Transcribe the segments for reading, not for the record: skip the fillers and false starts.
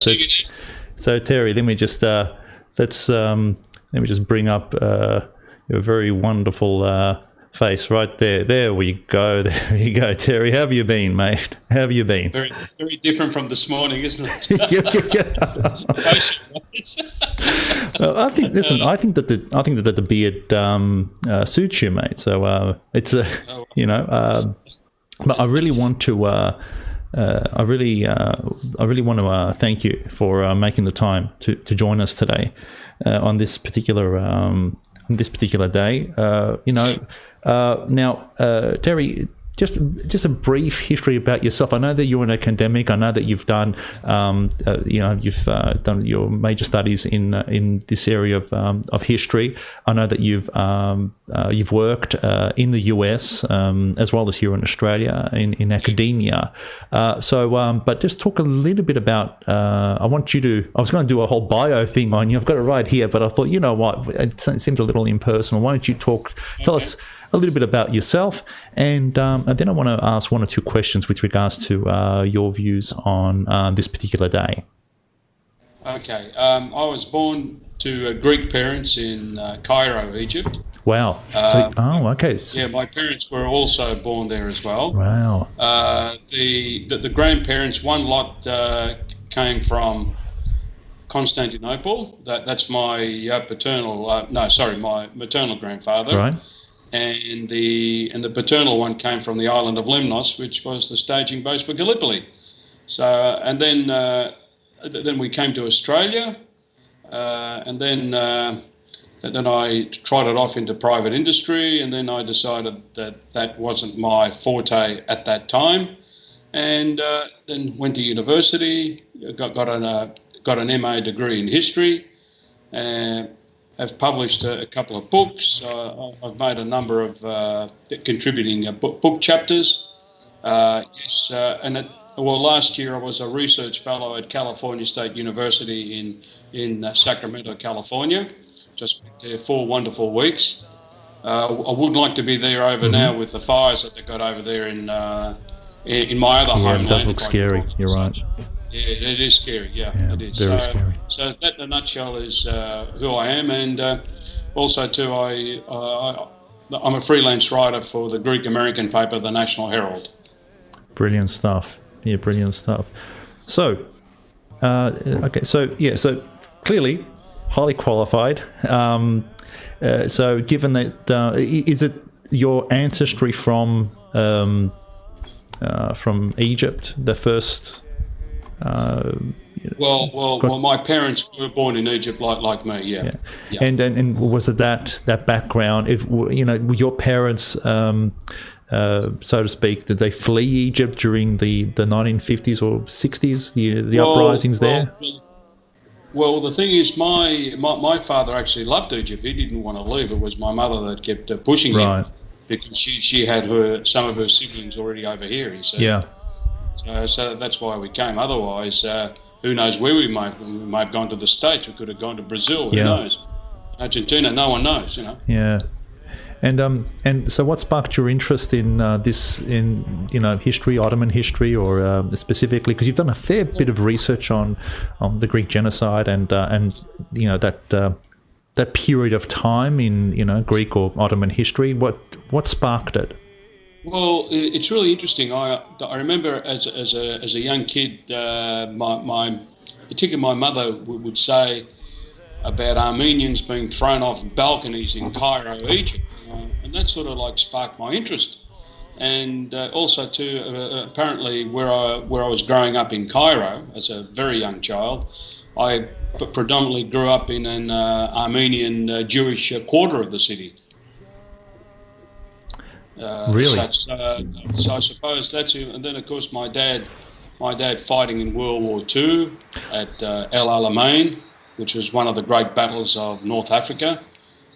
So, so Terry, let me just bring up your very wonderful face right there. There we go. There you go, Terry. How have you been, mate? How have you been? Very, very different from this morning, isn't it? Well, I think that the beard suits you, mate. So it's but I really want to. I really want to thank you for making the time to join us today on this particular day. Now, Terry, just a brief history about yourself. I know that you're an academic. I know that you've done you've done your major studies in this area of history. I know that you've worked in the US as well as here in Australia in academia. But just talk a little bit about. I was going to do a whole bio thing on you. I've got it right here, but I thought, you know what, it seems a little impersonal. Why don't you tell us a little bit about yourself, and then I want to ask one or two questions with regards to your views on this particular day. Okay. I was born to Greek parents in Cairo, Egypt. Wow. Okay. Yeah, my parents were also born there as well. Wow. The grandparents, one lot came from Constantinople. That's my my maternal grandfather. Right. And the paternal one came from the island of Lemnos, which was the staging base for Gallipoli. So, and then we came to Australia, and then I trotted off into private industry, and then I decided that wasn't my forte at that time, and then went to university, got an MA degree in history, and I've published a couple of books. I've made a number of contributing book chapters. Last year I was a research fellow at California State University in Sacramento, California. Just went there 4 wonderful weeks. I would like to be there over now with the fires that they got over there in my other homeland. It does look scary. You're right. Yeah, it is scary. Yeah, it is. Very scary. So that, in a nutshell, is who I am, and also too, I'm a freelance writer for the Greek American paper, the National Herald. Brilliant stuff. Yeah, brilliant stuff. So, so clearly, highly qualified. So, given that, is it your ancestry from Egypt, the first? Well, my parents were born in Egypt, like me. Yeah. And was it that background? If your parents, so to speak, did they flee Egypt during the 1950s or 60s, the uprisings there? Well, the thing is, my father actually loved Egypt. He didn't want to leave. It was my mother that kept pushing him, because she had some of her siblings already over here. He said. Yeah. So that's why we came. Otherwise, who knows where we might have gone to the States. We could have gone to Brazil. Who knows? Argentina. No one knows. Yeah. And so, what sparked your interest in history, Ottoman history, or specifically because you've done a fair bit of research on the Greek genocide and that period of time in Greek or Ottoman history. What sparked it? Well, it's really interesting. I remember as a young kid, particularly my mother would say about Armenians being thrown off balconies in Cairo, Egypt, and that sort of like sparked my interest. And also too, apparently where I was growing up in Cairo as a very young child, I predominantly grew up in an Armenian Jewish quarter of the city. Really? So I suppose that's it. And then, of course, my dad fighting in World War II at El Alamein, which was one of the great battles of North Africa,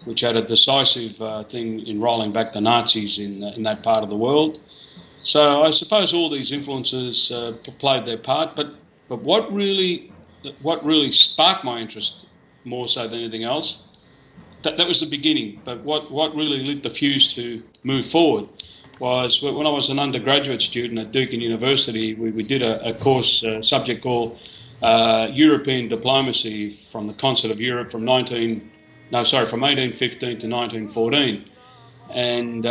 which had a decisive thing in rolling back the Nazis in that part of the world. So I suppose all these influences played their part. But what really sparked my interest more so than anything else, that was the beginning. But what really lit the fuse to move forward was when I was an undergraduate student at Duke University, we did a course subject called European diplomacy from the Concert of Europe from 1815 to 1914. And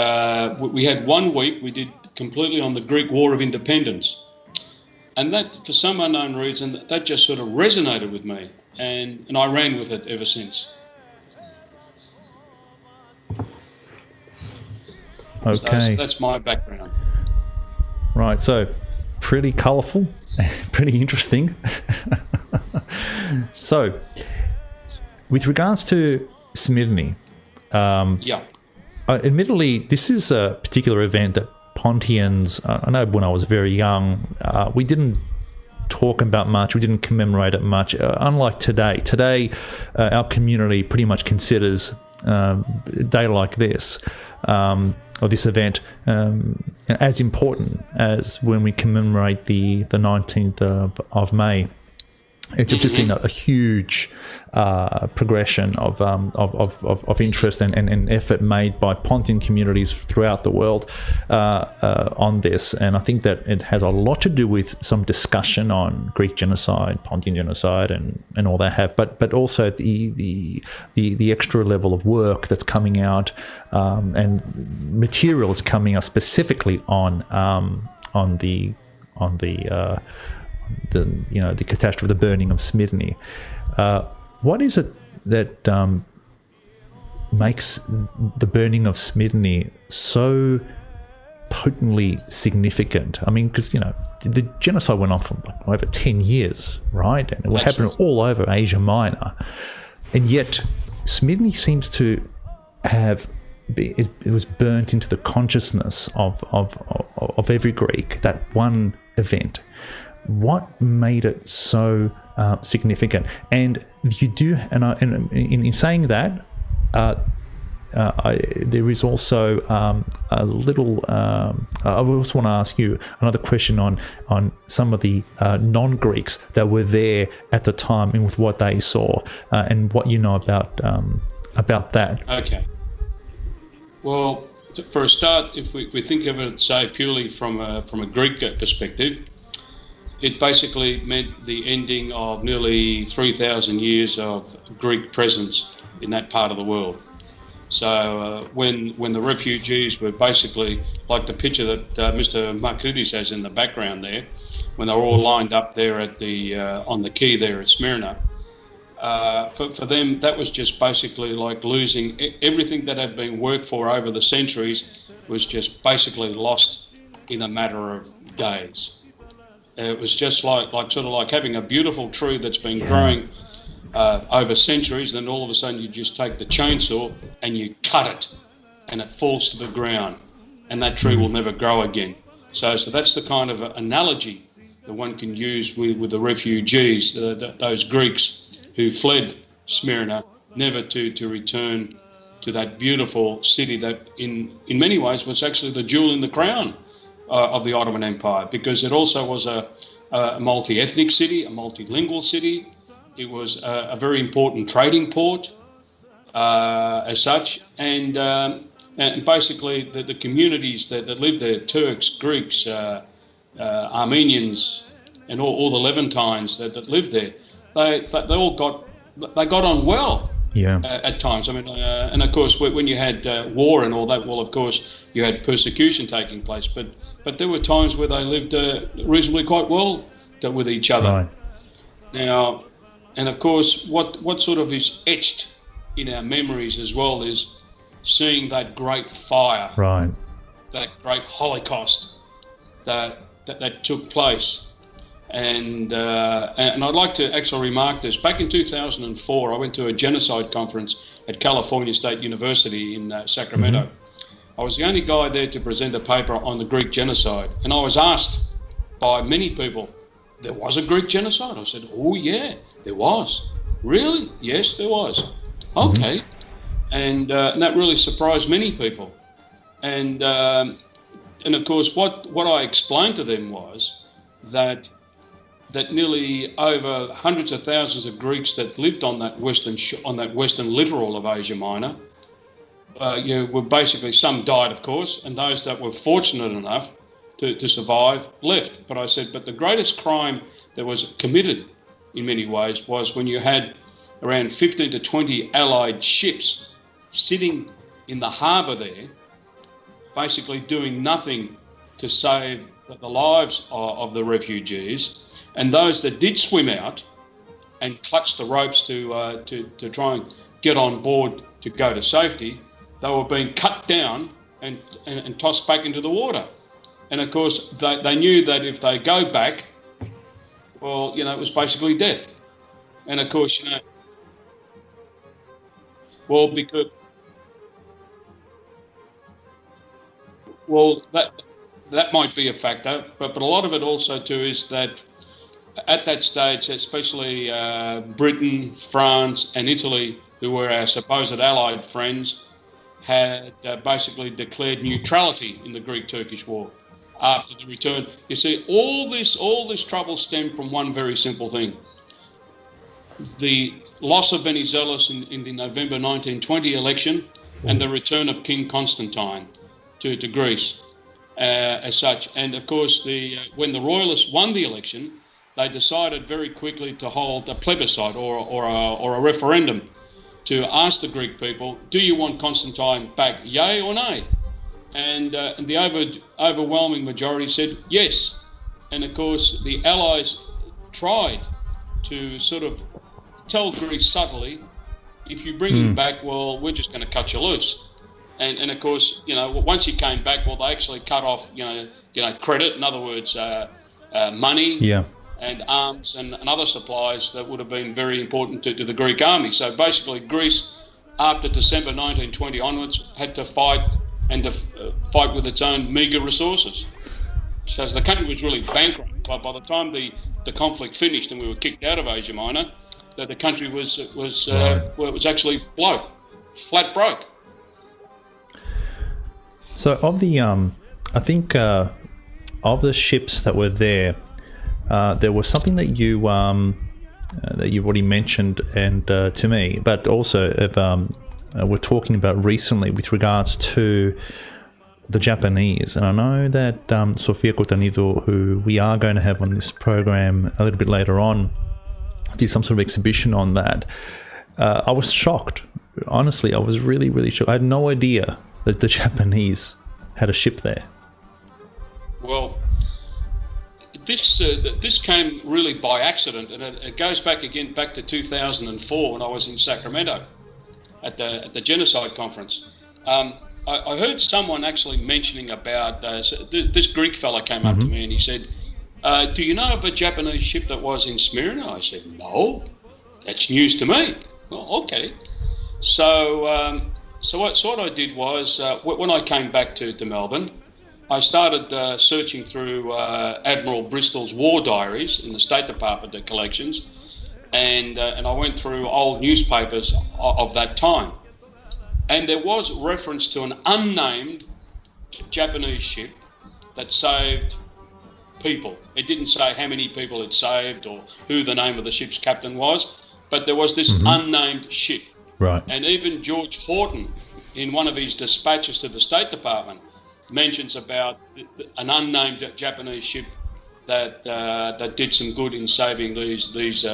we had 1 week we did completely on the Greek War of Independence. And that, for some unknown reason, that just sort of resonated with me. And I ran with it ever since. Okay. So that's my background. Right, so pretty colourful, pretty interesting. So, with regards to Smyrna, admittedly, this is a particular event that Pontians, I know when I was very young, we didn't talk about much, we didn't commemorate it much, unlike today. Today, our community pretty much considers a day like this, or this event, as important as when we commemorate the 19th of May. It's just seen a huge progression of interest and effort made by Pontian communities throughout the world on this, and I think that it has a lot to do with some discussion on Greek genocide, Pontian genocide, and all that have, but also the extra level of work that's coming out and material is coming out specifically on the catastrophe, the burning of Smyrna. What is it that makes the burning of Smyrna so potently significant? I mean, because, the genocide went on for over 10 years, right? And it happened all over Asia Minor. And yet, Smyrna seems to have... It was burnt into the consciousness of every Greek, that one event. What made it so significant? And you do, and in saying that, there is also a little. I also want to ask you another question on some of the non-Greeks that were there at the time and with what they saw and what you know about that. Okay. Well, for a start, if we think of it, say, purely from a Greek perspective, it basically meant the ending of nearly 3,000 years of Greek presence in that part of the world. So when the refugees were basically, like the picture that Mr. Markridis has in the background there, when they were all lined up there at on the quay there at Smyrna, for them that was just basically like losing everything that had been worked for over the centuries was just basically lost in a matter of days. It was just like having a beautiful tree that's been growing over centuries, then all of a sudden you just take the chainsaw and you cut it and it falls to the ground and that tree will never grow again. So that's the kind of analogy that one can use with the refugees, those Greeks who fled Smyrna, never to return to that beautiful city that in many ways was actually the jewel in the crown of the Ottoman Empire, because it also was a multi-ethnic city, a multilingual city. It was a very important trading port as such, and basically the communities that lived there, Turks, Greeks, Armenians, and all the Levantines that lived there, they all got on well. Yeah. At times, I mean, and of course, when you had war and all that, well, of course, you had persecution taking place. But there were times where they lived reasonably quite well with each other. Right. Now, and of course, what sort of is etched in our memories as well is seeing that great fire, right? That great Holocaust that took place. And I'd like to actually remark this. Back in 2004, I went to a genocide conference at California State University in Sacramento. Mm-hmm. I was the only guy there to present a paper on the Greek genocide. And I was asked by many people, there was a Greek genocide? I said, oh yeah, there was. Really? Yes, there was. Okay. Mm-hmm. And that really surprised many people. And of course, what I explained to them was that nearly over hundreds of thousands of Greeks that lived on that western littoral of Asia Minor, were basically, some died, of course, and those that were fortunate enough to survive left. But I said, but the greatest crime that was committed in many ways was when you had around 15 to 20 Allied ships sitting in the harbour there, basically doing nothing to save the lives of the refugees. And those that did swim out and clutch the ropes to try and get on board to go to safety, they were being cut down and tossed back into the water. And of course, they knew that if they go back, well, it was basically death. And of course, well, because, well, that might be a factor, but a lot of it also too is that at that stage, especially Britain, France and Italy, who were our supposed Allied friends, had basically declared neutrality in the Greek-Turkish War after the return. You see, all this trouble stemmed from one very simple thing. The loss of Venizelos in the November 1920 election and the return of King Constantine to Greece as such. And of course, when the Royalists won the election, they decided very quickly to hold a plebiscite or a referendum to ask the Greek people, do you want Constantine back, yay or nay? And the overwhelming majority said yes. And of course, the Allies tried to sort of tell Greece subtly, if you bring him back, well, we're just going to cut you loose. And of course, once he came back, well, they actually cut off, credit, in other words, money. Yeah. And arms and other supplies that would have been very important to the Greek army. So basically, Greece, after December 1920 onwards, had to fight fight with its own meagre resources. So the country was really bankrupt. But by the time the conflict finished and we were kicked out of Asia Minor, the country was actually flat broke. So of the, I think of the ships that were there. There was something that you already mentioned and to me, but also we're talking about recently with regards to the Japanese. And I know that Sofia Cotanido, who we are going to have on this program a little bit later on, did some sort of exhibition on that. I was shocked. Honestly, I was really, really shocked. I had no idea that the Japanese had a ship there. Well, this came really by accident, and it goes back to 2004 when I was in Sacramento at the Genocide conference. I heard someone actually mentioning about this Greek fella came up to me and he said, "Do you know of a Japanese ship that was in Smyrna?" I said, "No, that's news to me." Well, okay. So what I did was when I came back to Melbourne, I started searching through Admiral Bristol's war diaries in the State Department collections, and I went through old newspapers of that time. And there was reference to an unnamed Japanese ship that saved people. It didn't say how many people it saved or who the name of the ship's captain was, but there was this unnamed ship. Right. And even George Horton, in one of his dispatches to the State Department, mentions about an unnamed Japanese ship that did some good in saving these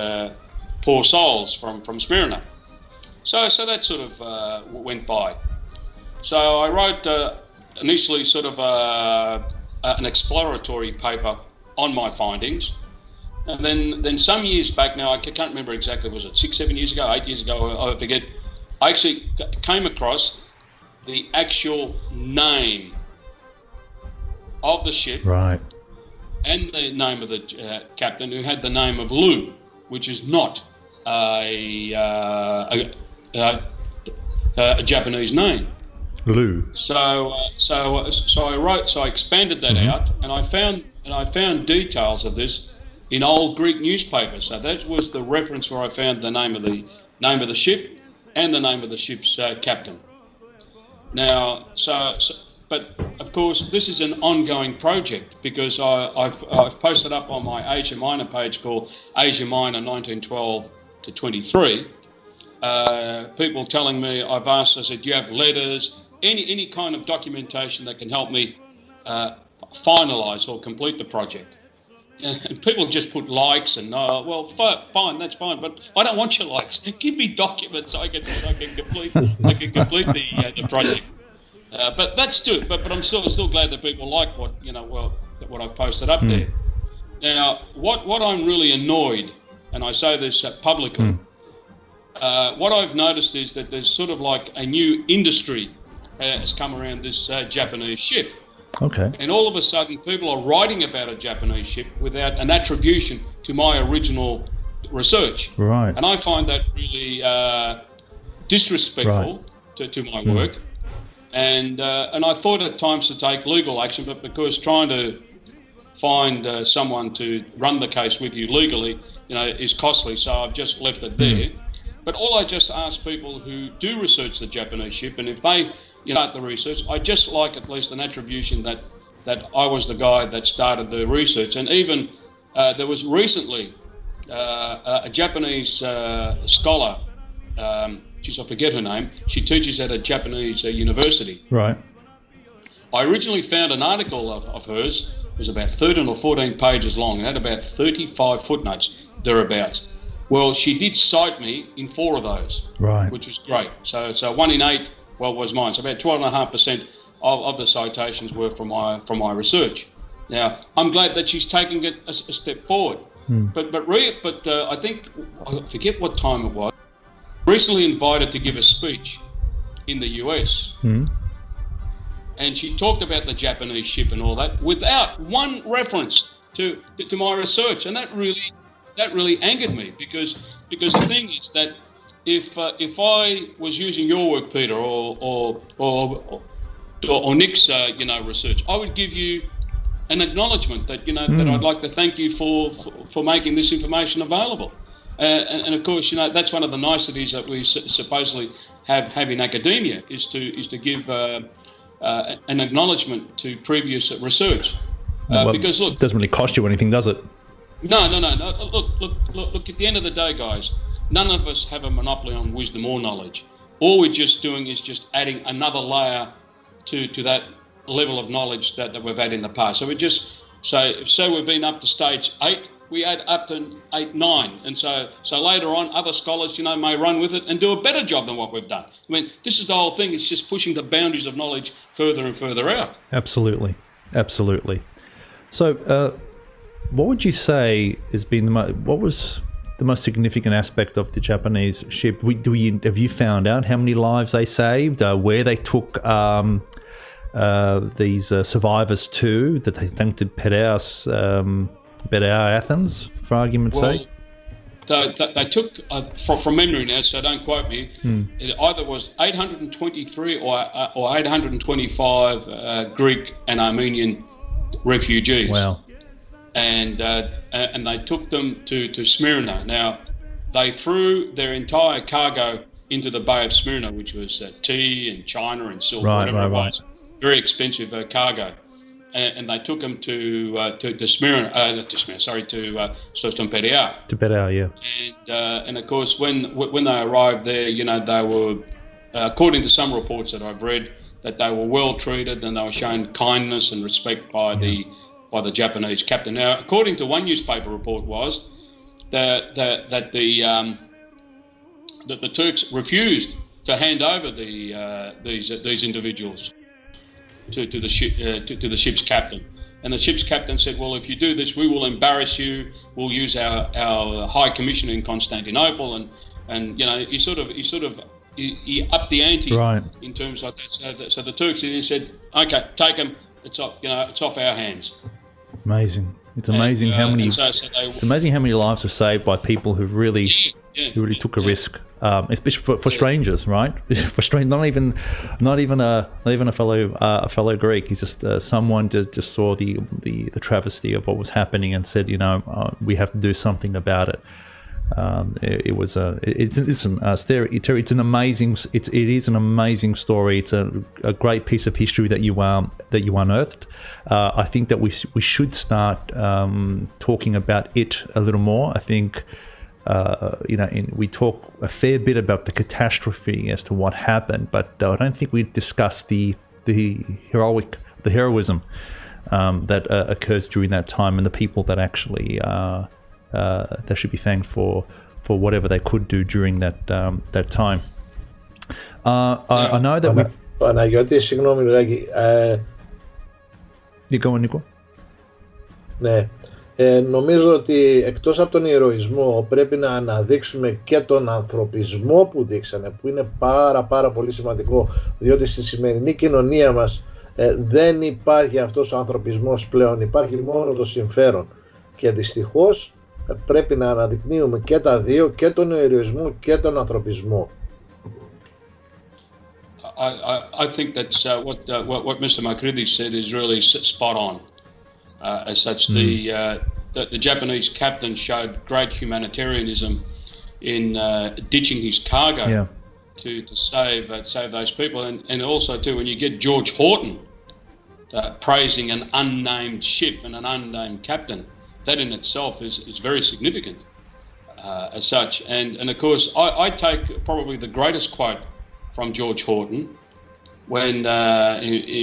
poor souls from Smyrna. So that sort of went by. So I wrote initially sort of an exploratory paper on my findings, and then some years back now, I can't remember exactly, was it 6, 7 years ago, 8 years ago, I forget, I actually came across the actual name of the ship, right, and the name of the captain, who had the name of Lu, which is not a Japanese name. Lu. So I expanded that out, and I found details of this in old Greek newspapers. So that was the reference where I found the name of the ship and the name of the ship's captain. Now, but of course, this is an ongoing project because I've posted up on my Asia Minor page called Asia Minor 1912 to 23. People telling me, I've asked, I said, do you have letters, any kind of documentation that can help me finalise or complete the project? and people just put likes and fine, that's fine, but I don't want your likes. Give me documents so I can complete the project. But that's good. But I'm still glad that people like what I've posted up there. Now, what I'm really annoyed, and I say this publicly, what I've noticed is that there's sort of like a new industry has come around this Japanese ship. Okay. And all of a sudden, people are writing about a Japanese ship without an attribution to my original research. Right. And I find that really disrespectful to my work. And I thought at times to take legal action, but because trying to find someone to run the case with you legally, is costly. So I've just left it there. But all I just ask people who do research the Japanese ship, and if they start the research, I just like at least an attribution that I was the guy that started the research. And even there was recently a Japanese scholar, I forget her name, she teaches at a Japanese university. Right. I originally found an article of hers, it was about 13 or 14 pages long, and had about 35 footnotes, thereabouts. Well, she did cite me in 4 of those, right, which was great. So 1 in 8, was mine. So about 12.5% of the citations were from my research. Now, I'm glad that she's taking it a step forward. But I think, I forget what time it was, recently invited to give a speech in the US. And she talked about the Japanese ship and all that without one reference to my research. And that really angered me because the thing is that if I was using your work, Peter, or Nick's research, I would give you an acknowledgement that that I'd like to thank you for making this information available. And of course, that's one of the niceties that we supposedly have in academia is to give an acknowledgement to previous research. Because look, it doesn't really cost you anything, does it? No. Look. At the end of the day, guys, none of us have a monopoly on wisdom or knowledge. All we're just doing is just adding another layer to that level of knowledge that we've had in the past. So we just so we've been up to stage 8. We add up to 8, 9, and so later on, other scholars, may run with it and do a better job than what we've done. I mean, this is the whole thing. It's just pushing the boundaries of knowledge further and further out. Absolutely. So, what would you say has been what was the most significant aspect of the Japanese ship? Have you found out how many lives they saved? Where they took these survivors to? That they thanked to Piraeus, Athens, for argument's sake? They took, from memory now, so don't quote me, it either was 823 or 825 Greek and Armenian refugees. Wow. And they took them to Smyrna. Now, they threw their entire cargo into the Bay of Smyrna, which was tea and china and silver, whatever it was. Very expensive cargo. And they took them to Smyrna, to Piraeus. To Piraeus, yeah. And of course, when they arrived there, they were, according to some reports that I've read, that they were well treated and they were shown kindness and respect by the Japanese captain. Now, according to one newspaper report, was that the Turks refused to hand over these individuals to the ship's captain, and the ship's captain said, "Well, if you do this, we will embarrass you. We'll use our High Commissioner in Constantinople," and he upped the ante in terms like that. So the Turks said, "Okay, take them. It's off our hands." Amazing. It's amazing how many. It's amazing how many lives are saved by people who really took a risk, especially for strangers, right? For strangers, not even a fellow Greek. He's just someone just saw the travesty of what was happening and said, we have to do something about it. It is an amazing story. It's a great piece of history that you unearthed. I think that we should start talking about it a little more. I think we talk a fair bit about the catastrophe as to what happened, but I don't think we discuss the heroism that occurs during that time, and the people that actually they should be thanked for whatever they could do during that time. I know that we've... Παναγιώτη, συγγνώμη Δράκη. You go on, Nico. Ναι. Νομίζω ότι εκτός από τον ηρωισμό πρέπει να αναδείξουμε και τον ανθρωπισμό που δείξανε, που είναι πάρα πολύ σημαντικό, διότι στη σημερινή κοινωνία μας δεν υπάρχει αυτός ο ανθρωπισμός πλέον, υπάρχει μόνο το συμφέρον και δυστυχώς πρέπει να αναδεικνύουμε και τα δύο, και τον ηρωισμό και τον ανθρωπισμό. I think that's what Mr. Makrides said is really spot on. As such, the Japanese captain showed great humanitarianism in ditching his cargo to save those people, and also too when you get George Horton praising an unnamed ship and an unnamed captain, that in itself is very significant as such. And of course, I take probably the greatest quote from George Horton when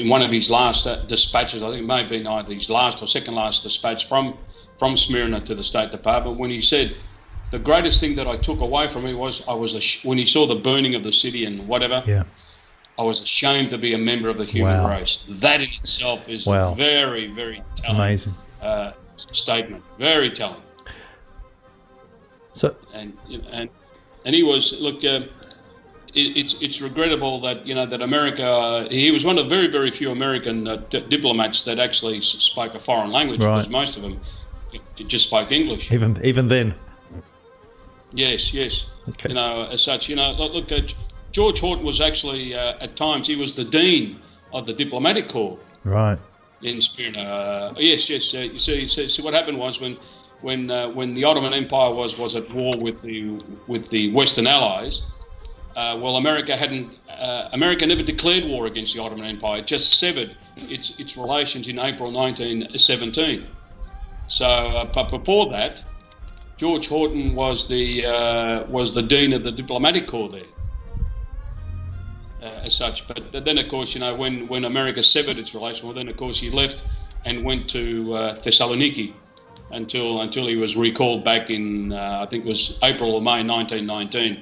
in one of his last dispatches, I think it may have been either his last or second last dispatch from Smyrna to the State Department, when he said, the greatest thing that I took away from it was when he saw the burning of the city and whatever, I was ashamed to be a member of the human race. That in itself is a very, very telling amazing statement. Very telling. So and he was, look, it's regrettable that that America. He was one of very, very few American diplomats that actually spoke a foreign language, because most of them just spoke English. Even then. Yes. Okay. As such, look, George Horton was actually at times he was the dean of the diplomatic corps. Right. In Smyrna. Yes. You see, what happened was when the Ottoman Empire was at war with the Western Allies. America never declared war against the Ottoman Empire. It just severed its relations in April 1917. So, but before that, George Horton was the dean of the diplomatic corps there, as such. But then, of course, when America severed its relation, then of course he left and went to Thessaloniki until he was recalled back in I think it was April or May 1919.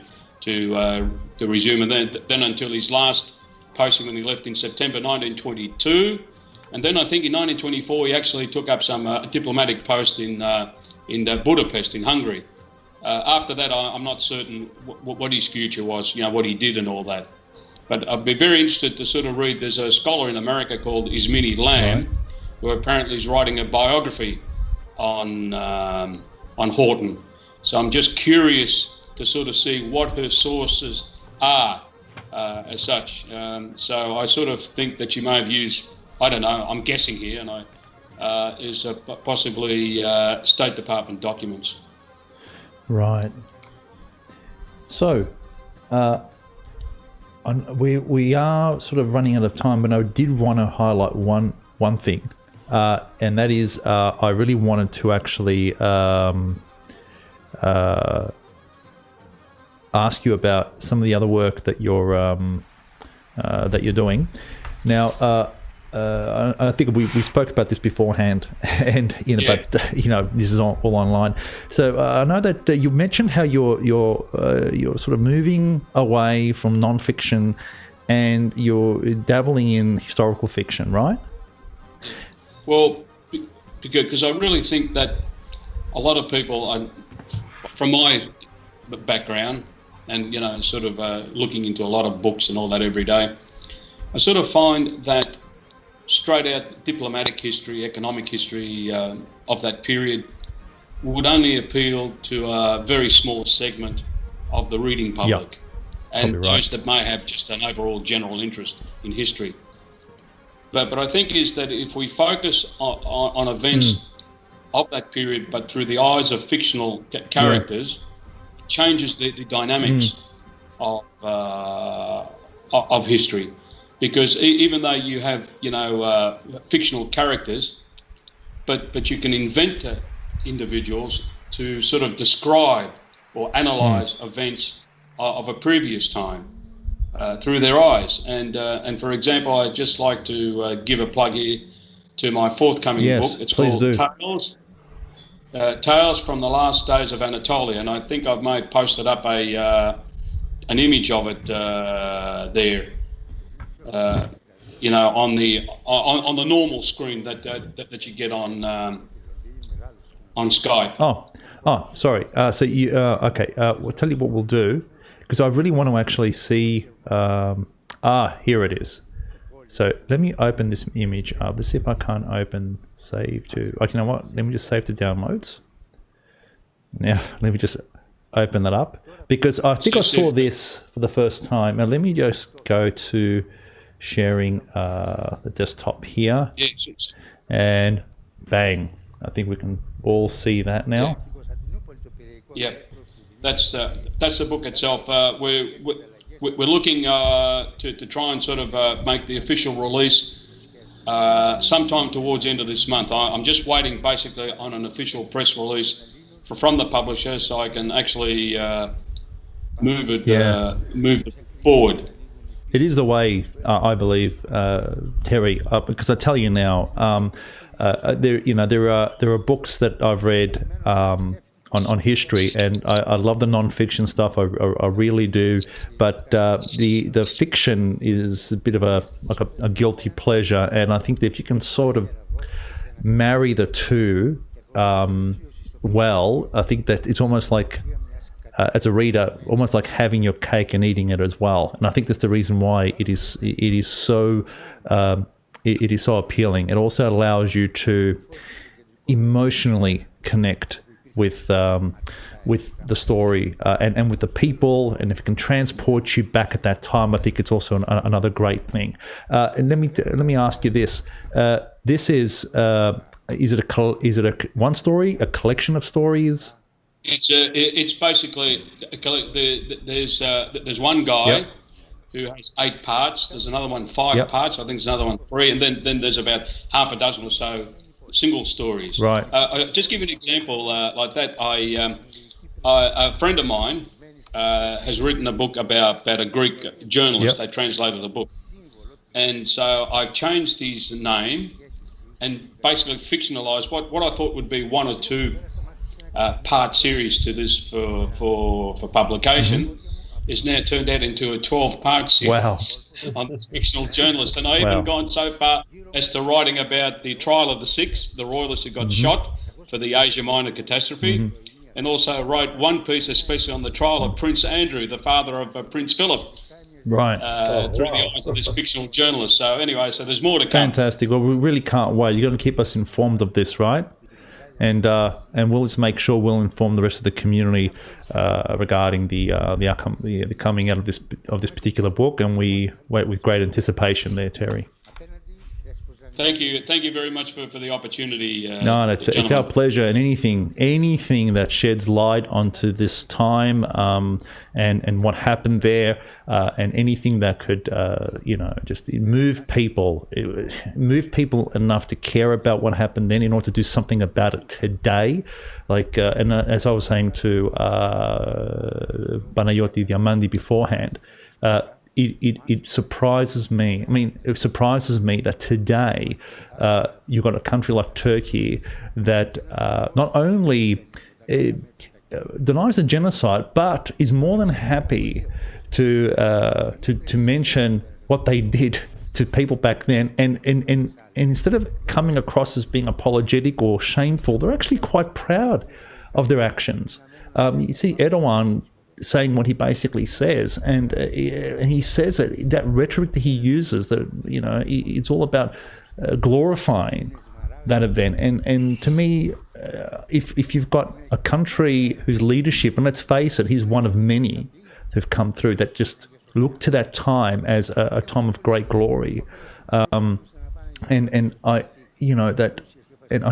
To resume, and then until his last posting when he left in September 1922, and then I think in 1924 he actually took up some diplomatic post in Budapest in Hungary. After that, I'm not certain what his future was, what he did and all that. But I'd be very interested to sort of read. There's a scholar in America called Ismini Lamb, who apparently is writing a biography on Horton. So I'm just curious to sort of see what her sources are as such. So I sort of think that she may have used, I don't know, I'm guessing here, and is possibly State Department documents. Right. So we are sort of running out of time, but I did want to highlight one thing, and that is I really wanted to actually ask you about some of the other work that you're doing. Now, I think we spoke about this beforehand, and but this is all online. So I know that you mentioned how you're sort of moving away from non-fiction, and you're dabbling in historical fiction, right? Well, because I really think that a lot of people, from my background, and sort of looking into a lot of books and all that every day, I sort of find that straight out diplomatic history, economic history of that period would only appeal to a very small segment of the reading public, and those that may have just an overall general interest in history. But I think is that if we focus on events of that period, but through the eyes of fictional characters, changes the dynamics of history, because even though you have fictional characters, but you can invent individuals to sort of describe or analyze events of a previous time through their eyes. And for example, I'd just like to give a plug here to my forthcoming book. It's please called do. Tales from the Last Days of Anatolia, and I think I've posted up an image of it there. On the normal screen that you get on Skype. Oh, sorry. So you okay? We'll tell you what we'll do, because I really want to actually see. Here it is. So let me open this image up. Let's see if I can't open save to. You know what? Let me just save to downloads. Now let me just open that up, because I think I saw this for the first time. And let me just go to sharing the desktop here. Yes. And bang! I think we can all see that now. Yeah, that's the book itself. We're looking to try and sort of make the official release sometime towards the end of this month. I'm just waiting basically on an official press release from the publisher, so I can actually move it forward. It is the way, I believe, Terry, because I tell you now, there are books that I've read on history, and I love the non-fiction stuff. I really do, but the fiction is a bit of a guilty pleasure, and I think that if you can sort of marry the two well, I think that it's almost like, as a reader, almost like having your cake and eating it as well. And I think that's the reason why it is so appealing. It also allows you to emotionally connect with the story and with the people, and if it can transport you back at that time, I think it's also another great thing. And let me ask you this: this is it a one story, a collection of stories? It's basically there's one guy who has 8 parts. There's another one 5 parts. I think there's another one 3, and then there's about half a dozen or so single stories. Right. I'll just give you an example like that. A friend of mine has written a book about a Greek journalist. They translated the book, and so I've changed his name and basically fictionalized what I thought would be 1 or 2 part series to this for publication. Is now turned out into a 12-part series. Wow. On this fictional journalist. And I even gone so far as to writing about the trial of the 6, the royalists who got shot for the Asia Minor catastrophe, and also wrote one piece especially on the trial of Prince Andrew, the father of Prince Philip. Right. Through the eyes of this fictional journalist. So anyway, so there's more to come. Fantastic. Well, we really can't wait. You're going to keep us informed of this, right? And we'll just make sure we'll inform the rest of the community regarding the coming out of this particular book, and we wait with great anticipation there, Terry. Thank you very much for the opportunity. No, it's our pleasure, and anything that sheds light onto this time and what happened there, and anything that could just move people enough to care about what happened then in order to do something about it today. Like as I was saying to Panayoti Diamandi beforehand. It surprises me. I mean, it surprises me that today you've got a country like Turkey that not only denies the genocide, but is more than happy to mention what they did to people back then, and instead of coming across as being apologetic or shameful, they're actually quite proud of their actions. You see Erdogan saying what he basically says, and he says that rhetoric that he uses, that it's all about glorifying that event. And to me, if you've got a country whose leadership, and let's face it, he's one of many who've come through that just look to that time as a time of great glory, and I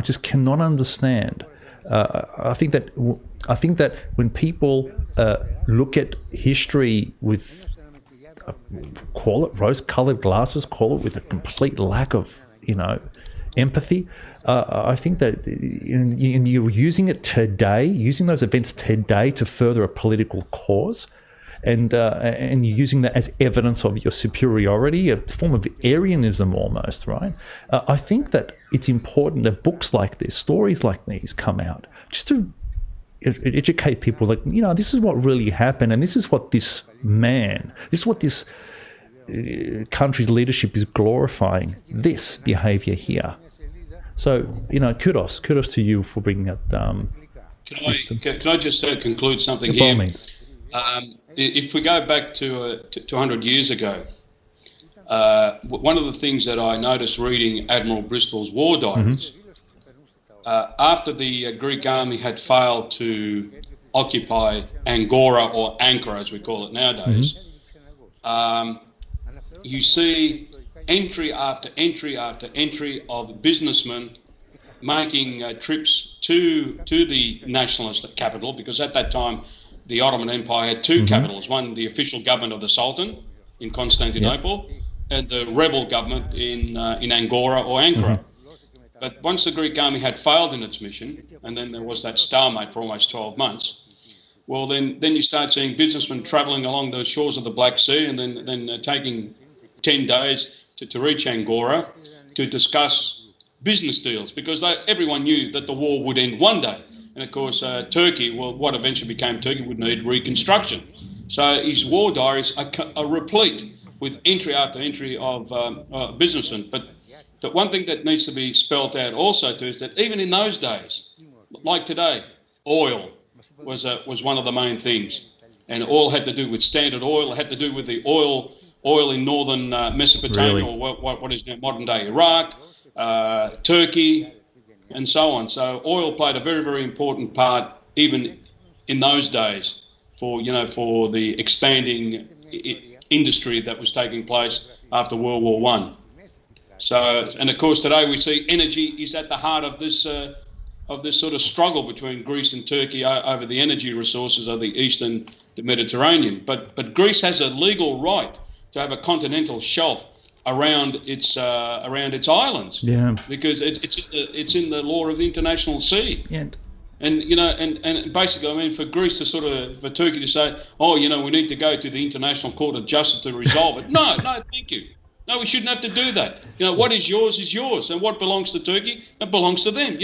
just cannot understand. I think that when people look at history with call it rose-colored glasses, call it with a complete lack of empathy, I think that you're using it today, using those events today to further a political cause. and you're using that as evidence of your superiority, a form of Aryanism almost, right? I think that it's important that books like this, stories like these come out just to educate people that, this is what really happened, and this is what this country's leadership is glorifying, this behavior here. So, kudos to you for bringing that. Can I just conclude something by here? All means. If we go back to 100 years ago, one of the things that I noticed reading Admiral Bristol's war diaries, after the Greek army had failed to occupy Angora, or Ankara as we call it nowadays, you see entry after entry after entry of businessmen making trips to the nationalist capital, because at that time the Ottoman Empire had two capitals, one the official government of the Sultan in Constantinople, and the rebel government in Angora or Ankara. But once the Greek army had failed in its mission, and then there was that stalemate for almost 12 months, well, then you start seeing businessmen travelling along the shores of the Black Sea, and then taking 10 days to reach Angora to discuss business deals, because everyone knew that the war would end one day. And of course, Turkey, well, what eventually became Turkey, would need reconstruction. So his war diaries are replete with entry after entry of businessmen. But the one thing that needs to be spelled out also too is that even in those days, like today, oil was one of the main things. And oil had to do with Standard Oil. It had to do with the oil in northern Mesopotamia, or what is now modern day Iraq, Turkey, and so on. So oil played a very, very important part even in those days for the expanding industry that was taking place after World War I. So, and of course today we see energy is at the heart of this sort of struggle between Greece and Turkey over the energy resources of the Eastern Mediterranean. But Greece has a legal right to have a continental shelf around its islands, because it's in the law of the international sea. And basically, I mean, for Greece to for Turkey to say, we need to go to the International Court of Justice to resolve it. No, thank you. No, we shouldn't have to do that. What is yours, and what belongs to Turkey, that belongs to them.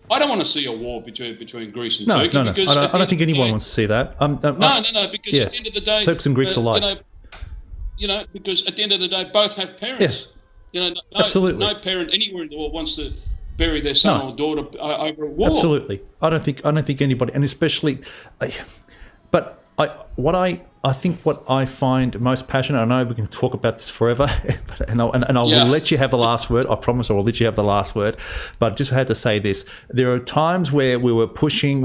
I don't want to see a war between Greece and Turkey. No. Because I don't think anyone wants to see that. No. Because at the end of the day, Turks and Greeks alike. Because at the end of the day, both have parents. Yes. Absolutely. No parent anywhere in the world wants to bury their son or daughter over a war. Absolutely. I don't think anybody, and especially, but I think what I find most passionate, I know we can talk about this forever, and I will let you have the last word. I promise I will let you have the last word. But I just had to say this. There are times where we've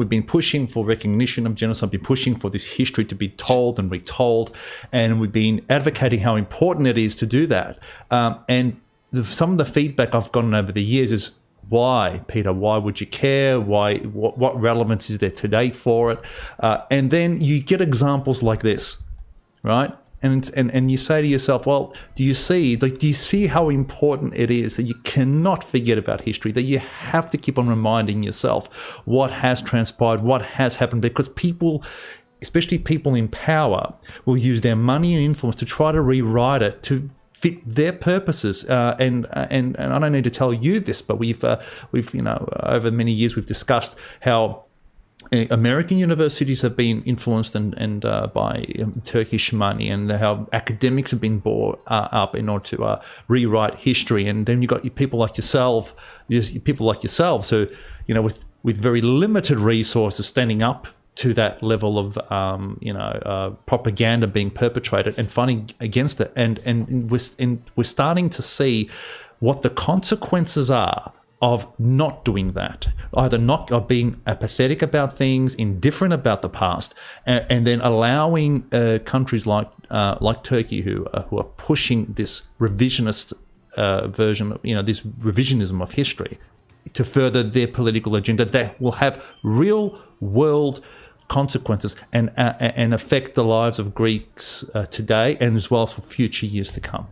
been pushing for recognition of genocide, been pushing for this history to be told and retold, and we've been advocating how important it is to do that. And some of the feedback I've gotten over the years is, why, Peter? Why would you care? Why? What relevance is there today for it? And then you get examples like this, right? And you say to yourself, well, do you see how important it is that you cannot forget about history? That you have to keep on reminding yourself what has transpired, what has happened, because people, especially people in power, will use their money and influence to try to rewrite it to fit their purposes, and I don't need to tell you this, but we've over many years we've discussed how American universities have been influenced and by Turkish money, and how academics have been brought up in order to rewrite history, and then you've got people like yourselves, who with very limited resources standing up to that level of propaganda being perpetrated and fighting against it, and we're starting to see what the consequences are of not doing that, either not of being apathetic about things, indifferent about the past, and then allowing countries like Turkey who are pushing this revisionist version, this revisionism of history, to further their political agenda that will have real world consequences and affect the lives of Greeks today, and as well as for future years to come.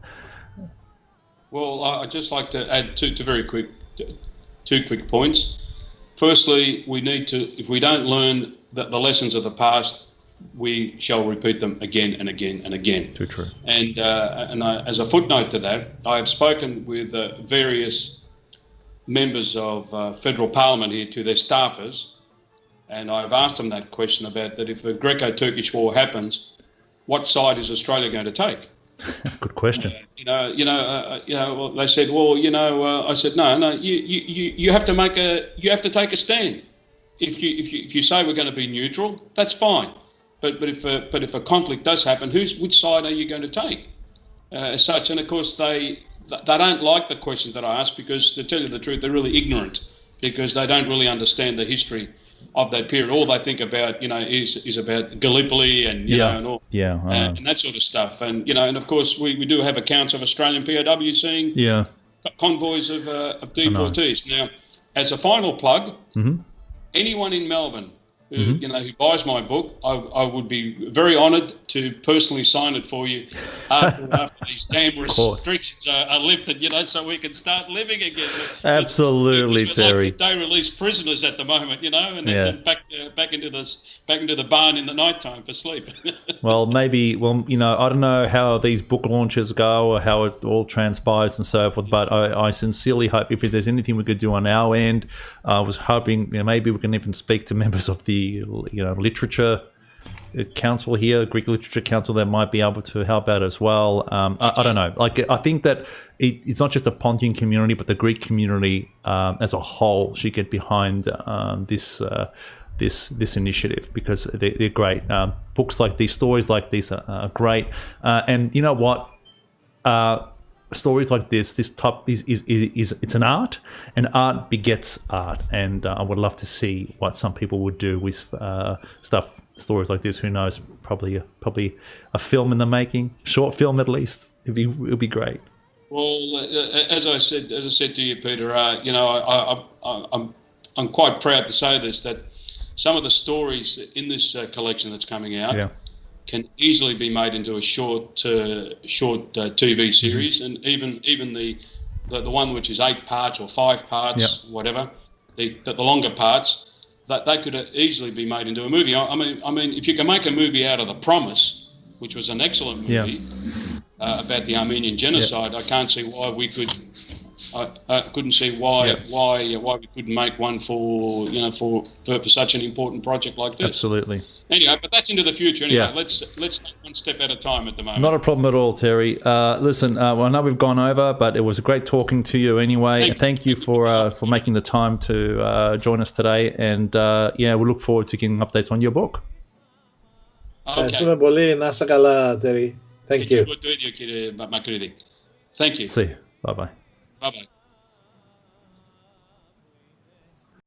Well, I'd just like to add two quick points. Firstly, we need to, if we don't learn the lessons of the past, we shall repeat them again and again and again. Too true. And as a footnote to that, I have spoken with various members of federal parliament here to their staffers, and I've asked them that question about that if the Greco-Turkish war happens, what side is Australia going to take? Good question. Well, they said, I said, no, you have to take a stand. If you say we're going to be neutral, that's fine. But if a conflict does happen, which side are you going to take? As such, and of course they don't like the questions that I ask, because to tell you the truth, they're really ignorant, because they don't really understand the history of that period. All they think about, is about Gallipoli and and all, and that sort of stuff. And and of course we do have accounts of Australian POWs seeing convoys of deportees. Now, as a final plug, anyone in Melbourne who who buys my book, I would be very honoured to personally sign it for you after these damn restrictions are lifted, so we can start living again. Absolutely, Terry. Like they release prisoners at the moment, and then back into the barn in the night time for sleep. Well, maybe. Well, I don't know how these book launches go or how it all transpires and so forth, but I sincerely hope if there's anything we could do on our end, I was hoping maybe we can even speak to members of the literature council here, Greek Literature Council, that might be able to help out as well. I don't know. I think that it's not just the Pontian community, but the Greek community as a whole should get behind this initiative, because they're great. Books like these, stories like these are great. And you know what? Stories like this type is it's an art, and art begets art, and I would love to see what some people would do with stories like this. Who knows? Probably a film in the making, short film at least. It'd be great. Well, as I said to you, Peter, I'm quite proud to say this, that some of the stories in this collection that's coming out can easily be made into a short TV series, and even the one which is 8 parts or 5 parts, whatever, the longer parts, that they could easily be made into a movie. I mean, if you can make a movie out of The Promise, which was an excellent movie about the Armenian genocide, I can't see why we could. I couldn't see why we couldn't make one for such an important project like this. Absolutely. Anyway, but that's into the future. Anyway, let's take one step at a time at the moment. Not a problem at all, Terry. Listen, well, I know we've gone over, but it was great talking to you anyway. Thank you for making the time to join us today, and we look forward to getting updates on your book. Ευχαριστούμε πολύ. Να είσαι καλά, Terry. Thank you. Thank you. See you. Bye-bye. Bye-bye.